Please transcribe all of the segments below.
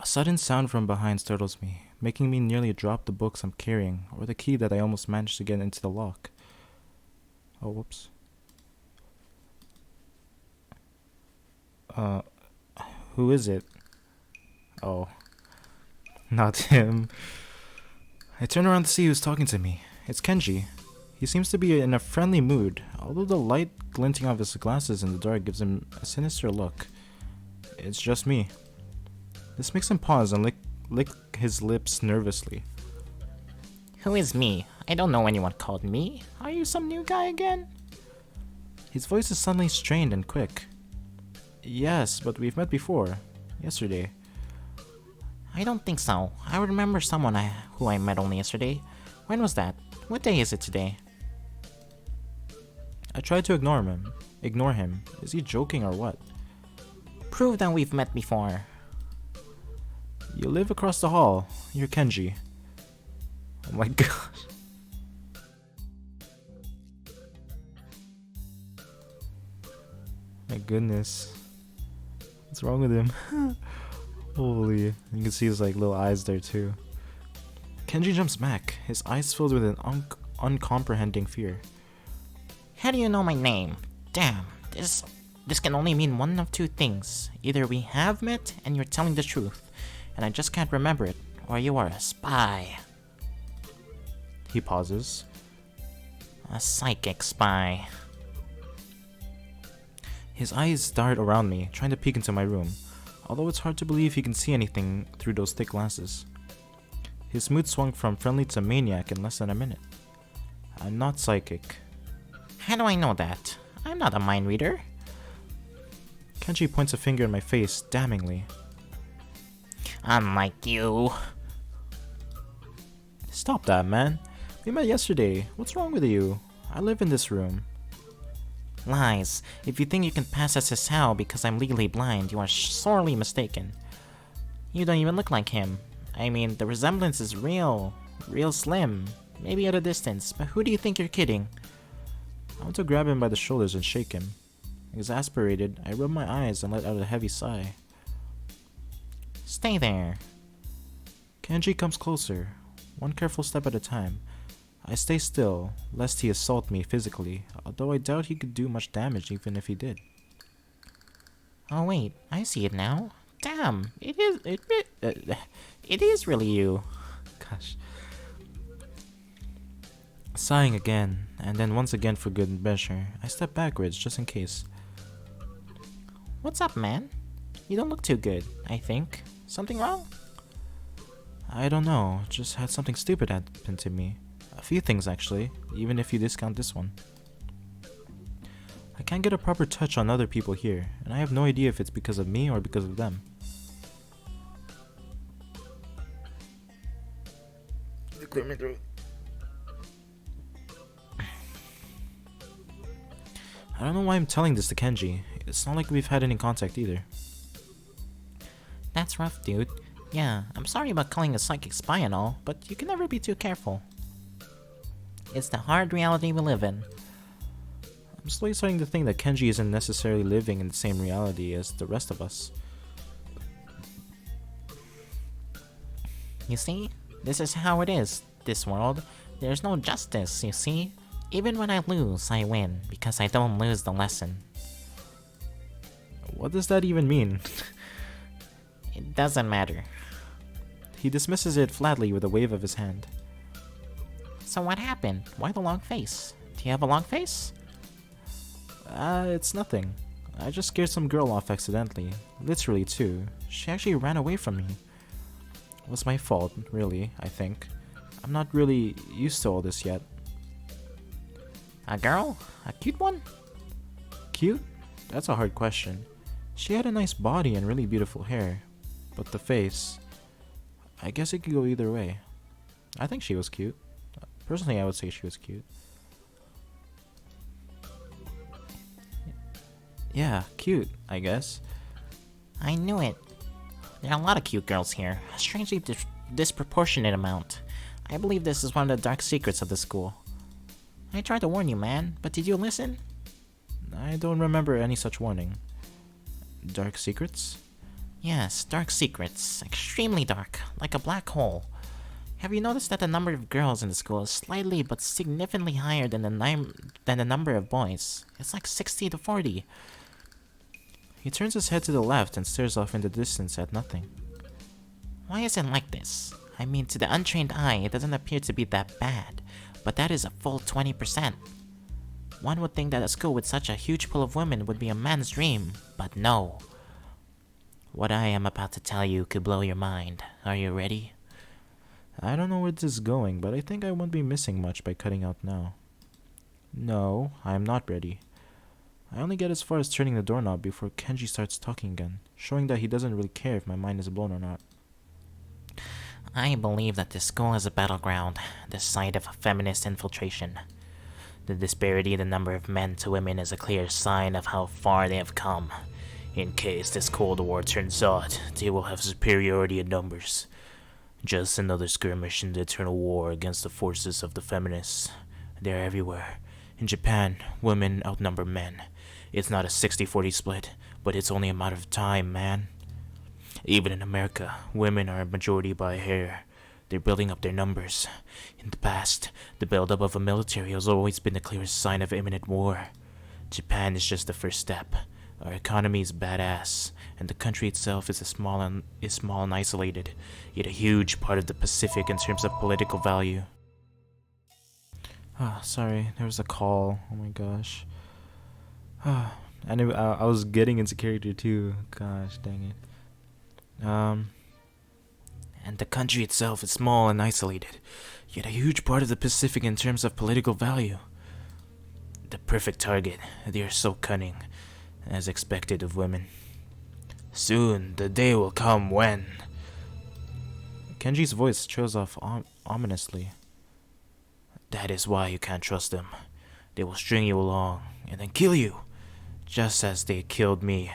A sudden sound from behind startles me, making me nearly drop the books I'm carrying or the key that I almost managed to get into the lock. Oh, whoops. Uh, who is it? Oh, not him. I turn around to see who's talking to me. It's Kenji. He seems to be in a friendly mood, although the light glinting off his glasses in the dark gives him a sinister look. It's just me. This makes him pause and lick his lips nervously. Who is me? I don't know anyone called me. Are you some new guy again? His voice is suddenly strained and quick. Yes, but we've met before. Yesterday. I don't think so. I remember someone who I met only yesterday. When was that? What day is it today? I tried to ignore him. Is he joking or what? Prove that we've met before. You live across the hall. You're Kenji. Oh my gosh. My goodness. What's wrong with him? Holy. You can see his like little eyes there too. Kenji jumps back, his eyes filled with an uncomprehending fear. How do you know my name? Damn, this can only mean one of two things. Either we have met and you're telling the truth, and I just can't remember it, or you are a spy. He pauses. A psychic spy. His eyes dart around me, trying to peek into my room, although it's hard to believe he can see anything through those thick glasses. His mood swung from friendly to maniac in less than a minute. I'm not psychic. How do I know that? I'm not a mind reader. Kenji points a finger in my face, damningly. Unlike you. Stop that, man. We met yesterday. What's wrong with you? I live in this room. Lies. If you think you can pass as Hisao because I'm legally blind, you are sorely mistaken. You don't even look like him. I mean, the resemblance is real slim. Maybe at a distance, but who do you think you're kidding? I want to grab him by the shoulders and shake him. Exasperated, I rub my eyes and let out a heavy sigh. Stay there. Kenji comes closer, one careful step at a time. I stay still, lest he assault me physically, although I doubt he could do much damage even if he did. Oh wait, I see it now. Damn, it is really you. Gosh. Sighing again, and then once again for good measure, I step backwards just in case. What's up, man? You don't look too good, I think. Something wrong? I don't know, just had something stupid happen to me. A few things actually, even if you discount this one. I can't get a proper touch on other people here, and I have no idea if it's because of me or because of them. Clear my throat. I don't know why I'm telling this to Kenji. It's not like we've had any contact either. That's rough, dude. Yeah, I'm sorry about calling a psychic spy and all, but you can never be too careful. It's the hard reality we live in. I'm slowly starting to think that Kenji isn't necessarily living in the same reality as the rest of us. You see? This is how it is, this world. There's no justice, you see? Even when I lose, I win, because I don't lose the lesson. What does that even mean? It doesn't matter. He dismisses it flatly with a wave of his hand. So what happened? Why the long face? Do you have a long face? It's nothing. I just scared some girl off accidentally. Literally too. She actually ran away from me. It was my fault, really, I think. I'm not really used to all this yet. A girl? A cute one? Cute? That's a hard question. She had a nice body and really beautiful hair. But the face... I guess it could go either way. I think she was cute. Personally, I would say she was cute. Yeah, cute, I guess. I knew it. There are a lot of cute girls here. A strangely disproportionate amount. I believe this is one of the dark secrets of the school. I tried to warn you, man, but did you listen? I don't remember any such warning. Dark secrets? Yes, dark secrets. Extremely dark, like a black hole. Have you noticed that the number of girls in the school is slightly but significantly higher than the number of boys? It's like 60 to 40. He turns his head to the left and stares off in the distance at nothing. Why is it like this? I mean, to the untrained eye, it doesn't appear to be that bad, but that is a full 20%. One would think that a school with such a huge pool of women would be a man's dream, but no. What I am about to tell you could blow your mind. Are you ready? I don't know where this is going, but I think I won't be missing much by cutting out now. No, I am not ready. I only get as far as turning the doorknob before Kenji starts talking again, showing that he doesn't really care if my mind is blown or not. I believe that this school is a battleground, the site of feminist infiltration. The disparity in the number of men to women is a clear sign of how far they have come. In case this Cold War turns out, they will have superiority in numbers. Just another skirmish in the eternal war against the forces of the feminists. They're everywhere. In Japan, women outnumber men. It's not a 60-40 split, but it's only a matter of time, man. Even in America, women are a majority by a hair. They're building up their numbers. In the past, the buildup of a military has always been the clearest sign of imminent war. Japan is just the first step. Our economy is badass, and the country itself is small and isolated, yet a huge part of the Pacific in terms of political value. Sorry, there was a call. Oh my gosh. I was getting into character too. Gosh, dang it. And the country itself is small and isolated, yet a huge part of the Pacific in terms of political value. The perfect target. They are so cunning, as expected of women. Soon, the day will come when... Kenji's voice trails off ominously. That is why you can't trust them. They will string you along, and then kill you. Just as they killed me.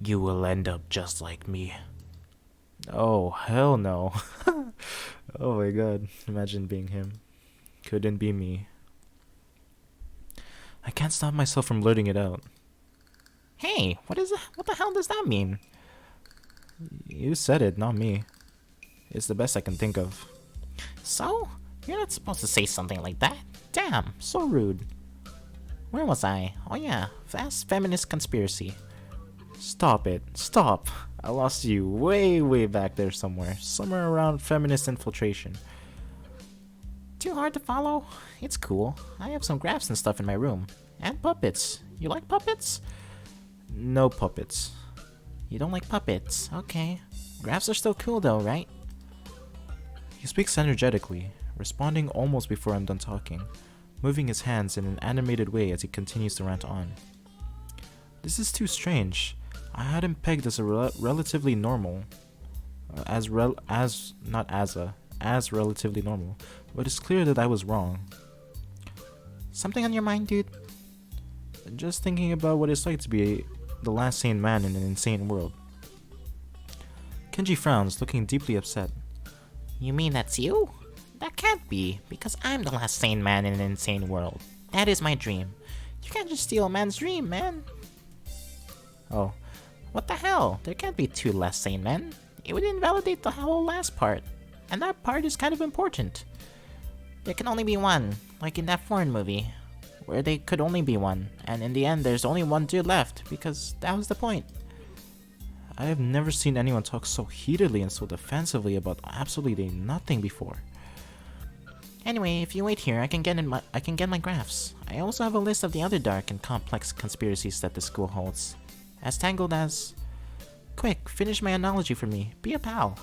You will end up just like me. Oh, hell no. Oh my god, imagine being him. Couldn't be me. I can't stop myself from blurting it out. Hey, what the hell does that mean? You said it, not me. It's the best I can think of. So? You're not supposed to say something like that. Damn, so rude. Where was I? Oh yeah, vast feminist conspiracy. Stop it. Stop. I lost you way back there somewhere. Somewhere around feminist infiltration. Too hard to follow? It's cool. I have some graphs and stuff in my room. And puppets. You like puppets? No puppets. You don't like puppets? Okay. Graphs are still cool though, right? He speaks energetically, responding almost before I'm done talking, moving his hands in an animated way as he continues to rant on. This is too strange. I had him pegged as a relatively normal, as relatively normal, but it's clear that I was wrong. Something on your mind, dude? Just thinking about what it's like to be the last sane man in an insane world. Kenji frowns, looking deeply upset. You mean that's you? That can't be, because I'm the last sane man in an insane world. That is my dream. You can't just steal a man's dream, man. Oh. What the hell? There can't be two less sane men. It would invalidate the whole last part. And that part is kind of important. There can only be one, like in that foreign movie, where they could only be one, and in the end there's only one dude left, because that was the point. I have never seen anyone talk so heatedly and so defensively about absolutely nothing before. Anyway, if you wait here, I can get my graphs. I also have a list of the other dark and complex conspiracies that the school holds. As tangled as... Quick, finish my analogy for me. Be a pal.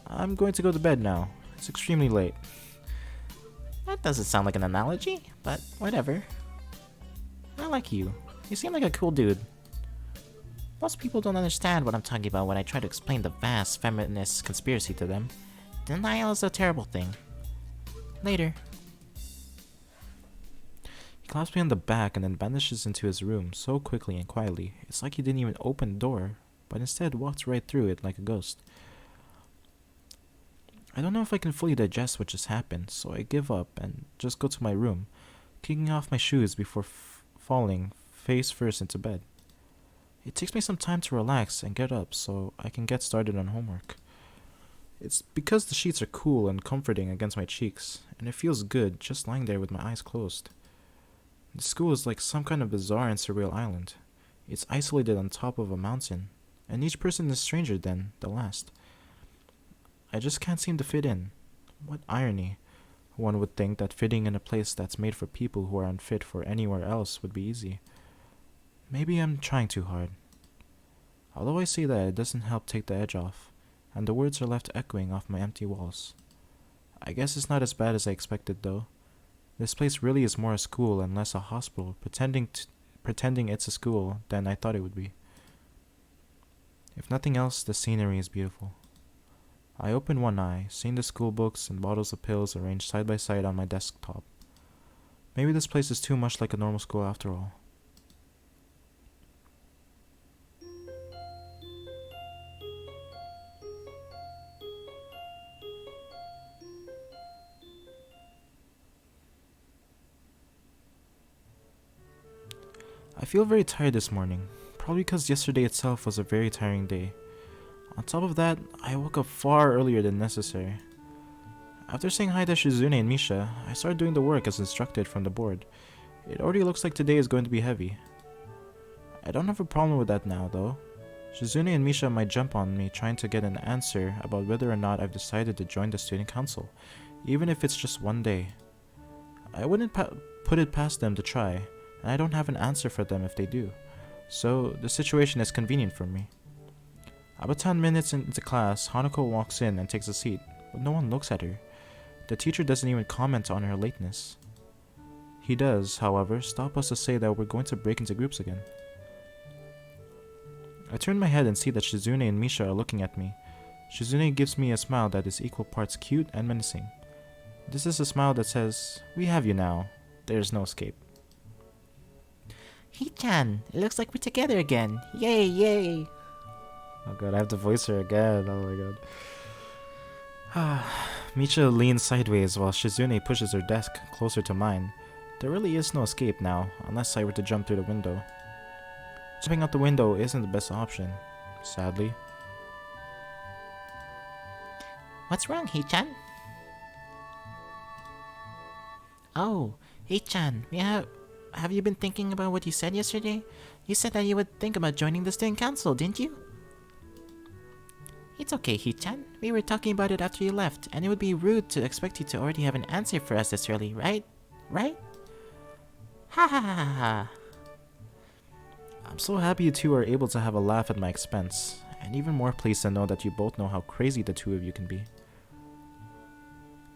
I'm going to go to bed now. It's extremely late. That doesn't sound like an analogy, but whatever. I like you. You seem like a cool dude. Most people don't understand what I'm talking about when I try to explain the vast feminist conspiracy to them. Denial is a terrible thing. Later. He claps me on the back and then vanishes into his room so quickly and quietly. It's like he didn't even open the door, but instead walked right through it like a ghost. I don't know if I can fully digest what just happened, so I give up and just go to my room, kicking off my shoes before falling face first into bed. It takes me some time to relax and get up so I can get started on homework. It's because the sheets are cool and comforting against my cheeks, and it feels good just lying there with my eyes closed. The school is like some kind of bizarre and surreal island. It's isolated on top of a mountain, and each person is stranger than the last. I just can't seem to fit in. What irony. One would think that fitting in a place that's made for people who are unfit for anywhere else would be easy. Maybe I'm trying too hard. Although I say that, it doesn't help take the edge off, and the words are left echoing off my empty walls. I guess it's not as bad as I expected, though. This place really is more a school and less a hospital, pretending it's a school than I thought it would be. If nothing else, the scenery is beautiful. I open one eye, seeing the school books and bottles of pills arranged side by side on my desktop. Maybe this place is too much like a normal school after all. I feel very tired this morning, probably because yesterday itself was a very tiring day. On top of that, I woke up far earlier than necessary. After saying hi to Shizune and Misha, I started doing the work as instructed from the board. It already looks like today is going to be heavy. I don't have a problem with that now, though. Shizune and Misha might jump on me trying to get an answer about whether or not I've decided to join the student council, even if it's just one day. I wouldn't put it past them to try, and I don't have an answer for them if they do, so the situation is convenient for me. About 10 minutes into class, Hanako walks in and takes a seat, but no one looks at her. The teacher doesn't even comment on her lateness. He does, however, stop us to say that we're going to break into groups again. I turn my head and see that Shizune and Misha are looking at me. Shizune gives me a smile that is equal parts cute and menacing. This is a smile that says, "We have you now. There's no escape." Hee-chan, it looks like we're together again. Yay, yay. Oh god, I have to voice her again. Oh my god. Misha leans sideways while Shizune pushes her desk closer to mine. There really is no escape now, unless I were to jump through the window. Jumping out the window isn't the best option, sadly. What's wrong, Hee-chan? Oh, Hee-chan, have you been thinking about what you said yesterday? You said that you would think about joining the student council, didn't you? It's okay, Hee-chan. We were talking about it after you left, and it would be rude to expect you to already have an answer for us this early, right? Right? Ha ha ha ha ha. I'm so happy you two are able to have a laugh at my expense, and even more pleased to know that you both know how crazy the two of you can be.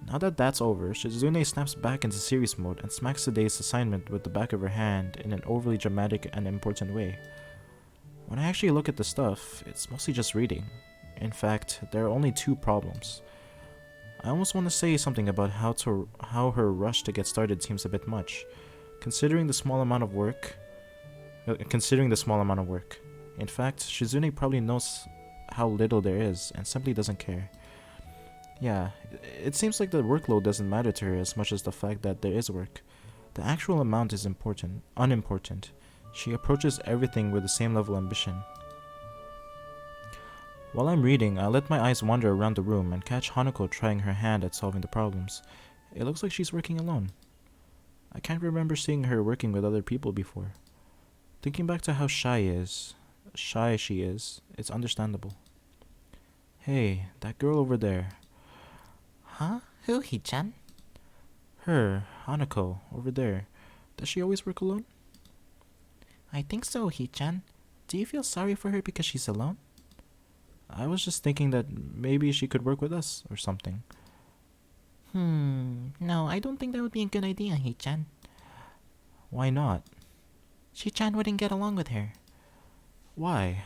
Now that that's over, Shizune snaps back into serious mode and smacks today's assignment with the back of her hand in an overly dramatic and important way. When I actually look at the stuff, it's mostly just reading. In fact, there are only two problems. I almost want to say something about how her rush to get started seems a bit much, considering the small amount of work. In fact, Shizune probably knows how little there is and simply doesn't care. Yeah, it seems like the workload doesn't matter to her as much as the fact that there is work. The actual amount is unimportant. She approaches everything with the same level of ambition. While I'm reading, I let my eyes wander around the room and catch Hanako trying her hand at solving the problems. It looks like she's working alone. I can't remember seeing her working with other people before. Thinking back to how shy she is, it's understandable. Hey, that girl over there. Huh? Who, Hee-chan? Her, Hanako, over there. Does she always work alone? I think so, Hee-chan. Do you feel sorry for her because she's alone? I was just thinking that maybe she could work with us or something. No, I don't think that would be a good idea, Hee-chan. Why not? Shi-chan wouldn't get along with her. Why?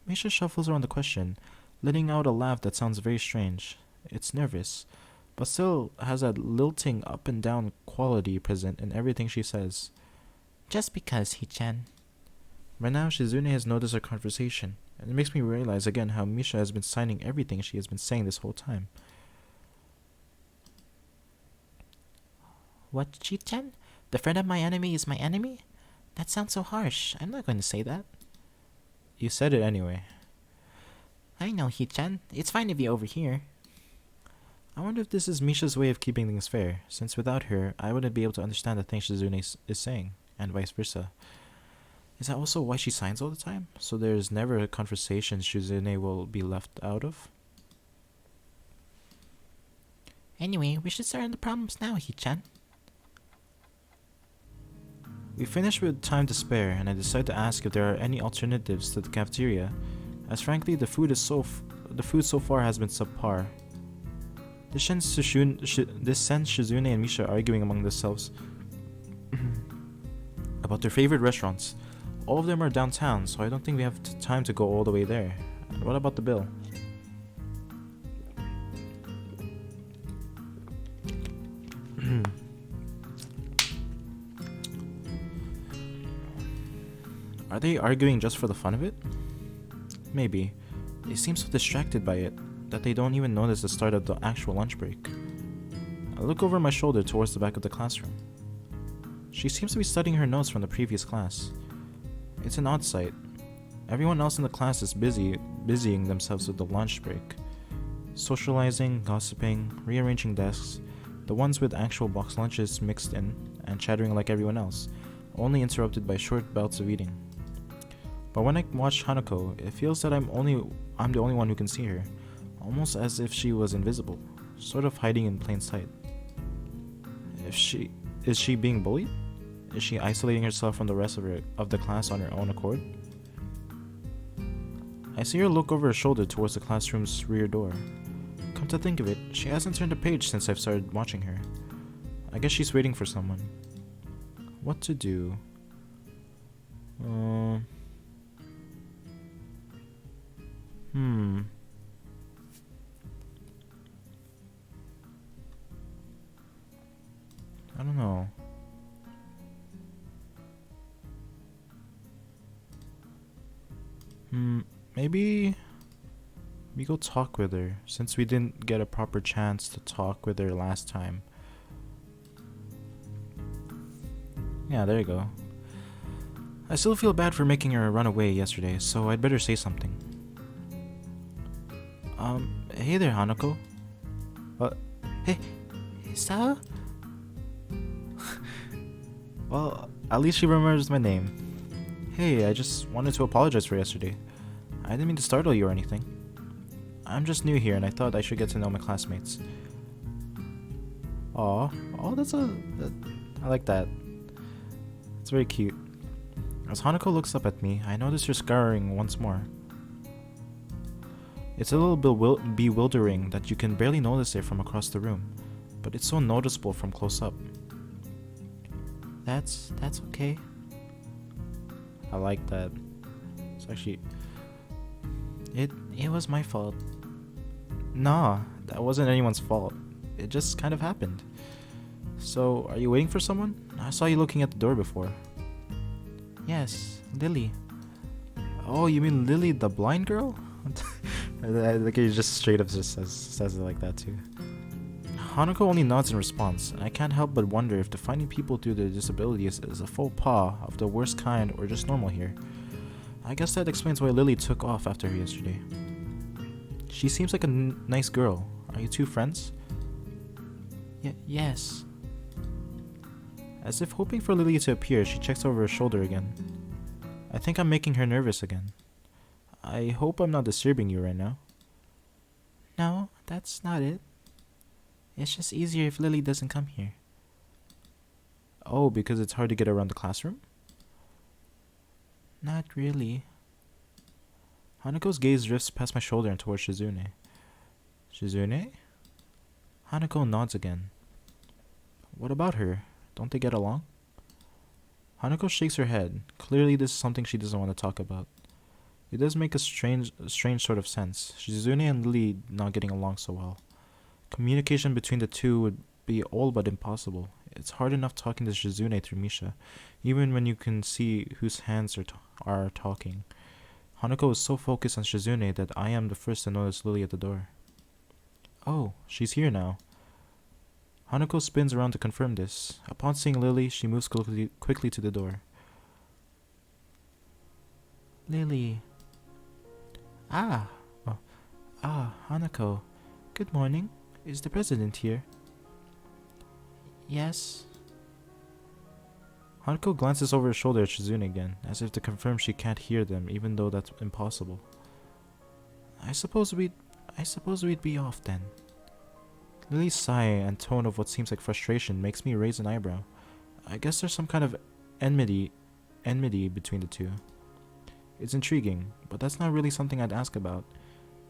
Misha shuffles around the question, letting out a laugh that sounds very strange. It's nervous, but still has that lilting up and down quality present in everything she says. Just because, Hee-chan. Right now, Shizune has noticed our conversation, and it makes me realize again how Misha has been signing everything she has been saying this whole time. What, Shi-chan? The friend of my enemy is my enemy? That sounds so harsh. I'm not going to say that. You said it anyway. I know, Hichan. It's fine to be over here. I wonder if this is Misha's way of keeping things fair, since without her, I wouldn't be able to understand the things Shizune is saying, and vice versa. Is that also why she signs all the time? So there's never a conversation Shizune will be left out of? Anyway, we should start on the problems now, Hichan. We finish with time to spare, and I decide to ask if there are any alternatives to the cafeteria, as frankly the food so far has been subpar. This sends Shizune and Misha arguing among themselves about their favorite restaurants. All of them are downtown, so I don't think we have time to go all the way there. And what about the bill? Are they arguing just for the fun of it? Maybe. They seem so distracted by it that they don't even notice the start of the actual lunch break. I look over my shoulder towards the back of the classroom. She seems to be studying her notes from the previous class. It's an odd sight. Everyone else in the class is busying themselves with the lunch break. Socializing, gossiping, rearranging desks, the ones with actual box lunches mixed in, and chattering like everyone else, only interrupted by short bouts of eating. But when I watch Hanako, it feels that I'm the only one who can see her, almost as if she was invisible, sort of hiding in plain sight. Is she being bullied? Is she isolating herself from the rest of the class on her own accord? I see her look over her shoulder towards the classroom's rear door. Come to think of it, she hasn't turned a page since I've started watching her. I guess she's waiting for someone. What to do? I don't know. Maybe we go talk with her, since we didn't get a proper chance to talk with her last time. Yeah, there you go. I still feel bad for making her run away yesterday, so I'd better say something. Hey there, Hanako. Hey, Hisao? Well, at least she remembers my name. Hey, I just wanted to apologize for yesterday. I didn't mean to startle you or anything. I'm just new here and I thought I should get to know my classmates. Aw, I like that. It's very cute. As Hanako looks up at me, I notice her scouring once more. It's a little bewildering that you can barely notice it from across the room, but it's so noticeable from close up. That's okay. I like that. It's actually... It was my fault. Nah, that wasn't anyone's fault. It just kind of happened. So, are you waiting for someone? I saw you looking at the door before. Yes, Lily. Oh, you mean Lily the blind girl? I think he just straight up just says it like that too. Hanako only nods in response, and I can't help but wonder if defining people due to disabilities is a faux pas of the worst kind or just normal here. I guess that explains why Lily took off after her yesterday. She seems like a nice girl. Are you two friends? Yes. As if hoping for Lily to appear, she checks over her shoulder again. I think I'm making her nervous again. I hope I'm not disturbing you right now. No, that's not it. It's just easier if Lily doesn't come here. Oh, because it's hard to get around the classroom? Not really. Hanako's gaze drifts past my shoulder and towards Shizune. Shizune? Hanako nods again. What about her? Don't they get along? Hanako shakes her head. Clearly this is something she doesn't want to talk about. It does make a strange sort of sense. Shizune and Lily not getting along so well. Communication between the two would be all but impossible. It's hard enough talking to Shizune through Misha, even when you can see whose hands are talking. Hanako is so focused on Shizune that I am the first to notice Lily at the door. Oh, she's here now. Hanako spins around to confirm this. Upon seeing Lily, she moves quickly to the door. Lily. Ah. Oh. Hanako. Good morning. Is the president here? Yes. Hanako glances over her shoulder at Shizune again, as if to confirm she can't hear them, even though that's impossible. I suppose we'd be off then. Lily's sigh and tone of what seems like frustration makes me raise an eyebrow. I guess there's some kind of enmity between the two. It's intriguing, but that's not really something I'd ask about.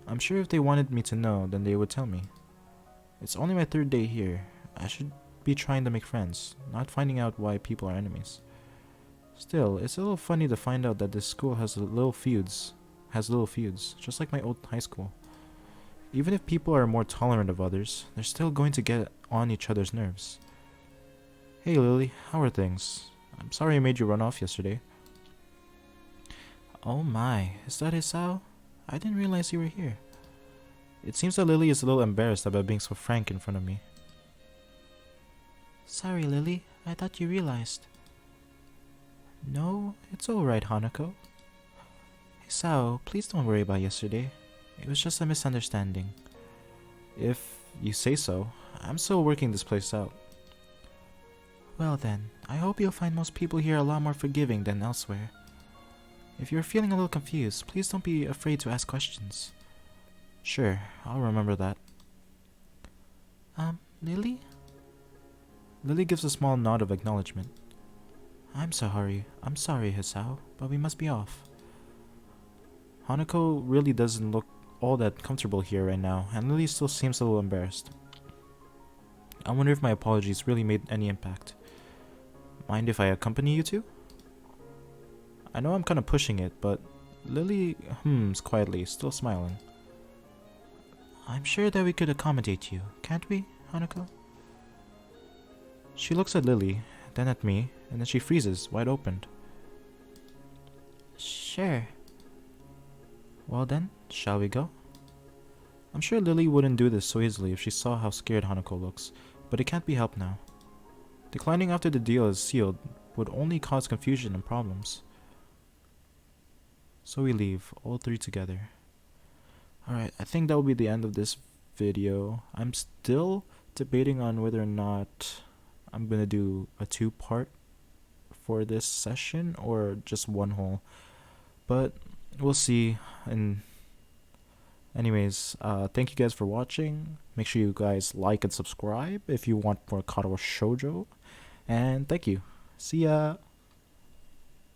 I'm sure if they wanted me to know, then they would tell me. It's only my 3rd day here. I should be trying to make friends, not finding out why people are enemies. Still, it's a little funny to find out that this school has little feuds, just like my old high school. Even if people are more tolerant of others, they're still going to get on each other's nerves. Hey Lily, how are things? I'm sorry I made you run off yesterday. Oh my, is that Hisao? I didn't realize you were here. It seems that Lily is a little embarrassed about being so frank in front of me. Sorry, Lily. I thought you realized. No, it's alright, Hanako. Hisao, please don't worry about yesterday. It was just a misunderstanding. If you say so, I'm still working this place out. Well then, I hope you'll find most people here a lot more forgiving than elsewhere. If you're feeling a little confused, please don't be afraid to ask questions. Sure, I'll remember that. Lily? Lily gives a small nod of acknowledgement. I'm sorry, Hisao, but we must be off. Hanako really doesn't look all that comfortable here right now, and Lily still seems a little embarrassed. I wonder if my apologies really made any impact. Mind if I accompany you two? I know I'm kind of pushing it, but Lily hums quietly, still smiling. I'm sure that we could accommodate you, can't we, Hanako? She looks at Lily, then at me, and then she freezes, wide opened. Sure. Well then, shall we go? I'm sure Lily wouldn't do this so easily if she saw how scared Hanako looks, but it can't be helped now. Declining after the deal is sealed would only cause confusion and problems. So we leave, all 3 together. Alright, I think that will be the end of this video. I'm still debating on whether or not I'm gonna do a 2-part for this session or just one whole. But we'll see. And anyways, thank you guys for watching. Make sure you guys like and subscribe if you want more Katawa Shoujo. And thank you. See ya!